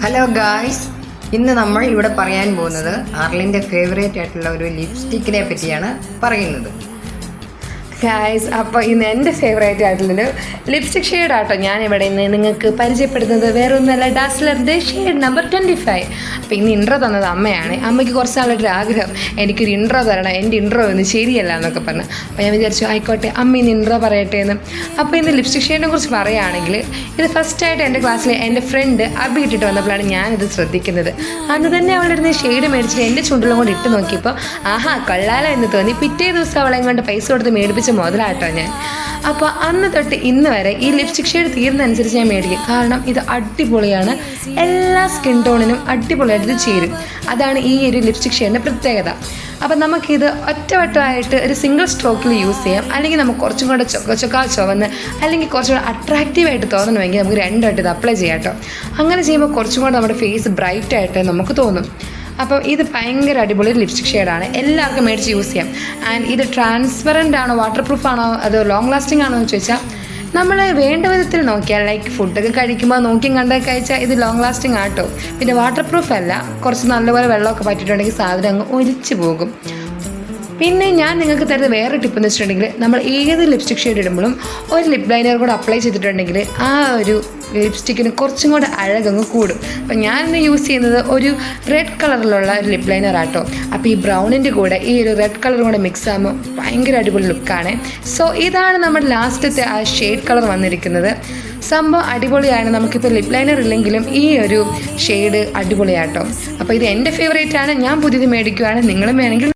Hello guys, ഇന്ന് നമ്മൾ ഇവിടെ പറയാൻ പോകുന്നത് ആർലിൻ്റെ ഫേവറേറ്റ് ആയിട്ടുള്ള ഒരു ലിപ്സ്റ്റിക്കിനെ പറ്റിയാണ് പറയുന്നത്. ഗായ്സ്, അപ്പോൾ ഇന്ന് എൻ്റെ ഫേവറേറ്റ് ആയിട്ടുള്ളൊരു ലിപ്സ്റ്റിക് ഷെയ്ഡ് ആട്ടോ ഞാൻ ഇവിടെ ഇന്ന് നിങ്ങൾക്ക് പരിചയപ്പെടുത്തുന്നത്. വേറെ ഒന്നല്ല, ഡാസ്ലറിൻ്റെ ഷെയ്ഡ് നമ്പർ 25. അപ്പോൾ ഇന്ന് ഇൻട്രോ തന്നത് അമ്മയാണ്. അമ്മയ്ക്ക് കുറച്ച് നാളൊരു ആഗ്രഹം, എനിക്കൊരു ഇൻട്രോ തരണം, എൻ്റെ ഇൻട്രോ ഒന്നും ശരിയല്ല എന്നൊക്കെ പറഞ്ഞു. അപ്പോൾ ഞാൻ വിചാരിച്ചു ആയിക്കോട്ടെ അമ്മ ഇന്ന് ഇൻട്രോ പറയട്ടെ എന്ന്. അപ്പോൾ ഇന്ന് ലിപ്സ്റ്റിക് ഷെയ്ഡിനെ കുറിച്ച് പറയുകയാണെങ്കിൽ, ഇത് ഫസ്റ്റായിട്ട് എൻ്റെ ക്ലാസ്സിൽ എൻ്റെ ഫ്രണ്ട് അബി ഇട്ടിട്ട് വന്നപ്പോഴാണ് ഞാനിത് ശ്രദ്ധിക്കുന്നത്. അന്ന് തന്നെ അവളിരുന്ന് ഷെയ്ഡ് മേടിച്ചിട്ട് എൻ്റെ ചുണ്ടിലും കൊണ്ട് ഇട്ട് നോക്കിയപ്പോൾ ആഹാ കൊള്ളാലോ എന്ന് തോന്നി. പിറ്റേ ദിവസം അവളെ കൊണ്ട് പൈസ കൊടുത്ത് മേടിപ്പിച്ച മുതലാട്ടോ ഞാൻ. അപ്പോൾ അന്ന് തൊട്ട് ഇന്ന് വരെ ഈ ലിപ്സ്റ്റിക് ഷെയ്ഡ് തീരുന്നതനുസരിച്ച് ഞാൻ മേടിക്കും. കാരണം ഇത് അടിപൊളിയാണ്, എല്ലാ സ്കിൻ ടോണിനും അടിപൊളിയായിട്ട് ചേരും. അതാണ് ഈ ഒരു ലിപ്സ്റ്റിക് ഷെയ്ഡിൻ്റെ പ്രത്യേകത. അപ്പം നമുക്കിത് ഒറ്റവട്ടമായിട്ട് ഒരു സിംഗിൾ സ്ട്രോക്കിൽ യൂസ് ചെയ്യാം, അല്ലെങ്കിൽ നമുക്ക് കുറച്ചും കൂടെ ചുവന്ന് അല്ലെങ്കിൽ കുറച്ചും കൂടെ അട്രാക്റ്റീവായിട്ട് തോന്നണമെങ്കിൽ നമുക്ക് രണ്ടുമായിട്ട് ഇത് അപ്ലൈ ചെയ്യാം കേട്ടോ. അങ്ങനെ ചെയ്യുമ്പോൾ കുറച്ചും കൂടെ നമ്മുടെ ഫേസ് ബ്രൈറ്റ് ആയിട്ട് നമുക്ക് തോന്നും. അപ്പോൾ ഇത് ഭയങ്കര അടിപൊളി ലിപ്സ്റ്റിക് ഷെയ്ഡാണ്, എല്ലാവർക്കും മേടിച്ച് യൂസ് ചെയ്യാം. ആൻഡ് ഇത് ട്രാൻസ്പെറൻ്റ് ആണോ വാട്ടർ പ്രൂഫ് ആണോ അതോ ലോങ് ലാസ്റ്റിംഗ് ആണോ എന്ന് ചോദിച്ചാൽ നമ്മൾ വേണ്ട വിധത്തിൽ നോക്കിയാൽ, ലൈക്ക് ഫുഡൊക്കെ കഴിക്കുമ്പോൾ നോക്കിയും കണ്ടൊക്കെ കഴിച്ചാൽ ഇത് ലോങ് ലാസ്റ്റിംഗ് ആട്ടോ. പിന്നെ വാട്ടർ പ്രൂഫ് അല്ല, കുറച്ച് നല്ലപോലെ വെള്ളമൊക്കെ പറ്റിയിട്ടുണ്ടെങ്കിൽ സാധനം അങ്ങ് ഒലിച്ചു പോകും. പിന്നെ ഞാൻ നിങ്ങൾക്ക് തരുന്ന വേറെ ടിപ്പ് എന്ന് വെച്ചിട്ടുണ്ടെങ്കിൽ, നമ്മൾ ഏത് ലിപ്സ്റ്റിക് ഷെയ്ഡ് ഇടുമ്പോഴും ഒരു ലിപ് ലൈനർ കൂടെ അപ്ലൈ ചെയ്തിട്ടുണ്ടെങ്കിൽ ആ ഒരു ലിപ്സ്റ്റിക്കിന് കുറച്ചും കൂടെ അഴകങ്ങ് കൂടും. അപ്പം ഞാനിന്ന് യൂസ് ചെയ്യുന്നത് ഒരു റെഡ് കളറിലുള്ള ഒരു ലിപ് ലൈനർ ആട്ടോ. അപ്പോൾ ഈ ബ്രൗണിൻ്റെ കൂടെ ഈ ഒരു റെഡ് കളറും കൂടെ മിക്സ് ആകുമ്പോൾ ഭയങ്കര അടിപൊളി ലുക്കാണ്. സോ ഇതാണ് നമ്മുടെ ലാസ്റ്റത്തെ ആ ഷെയ്ഡ് കളർ വന്നിരിക്കുന്നത്. സംഭവം അടിപൊളിയാണ്. നമുക്കിപ്പോൾ ലിപ് ലൈനർ ഇല്ലെങ്കിലും ഈ ഒരു ഷെയ്ഡ് അടിപൊളിയാട്ടോ. അപ്പോൾ ഇത് എൻ്റെ ഫേവറേറ്റ് ആണ്, ഞാൻ പുതിയത് മേടിക്കുകയാണ്, നിങ്ങളും വേണമെങ്കിൽ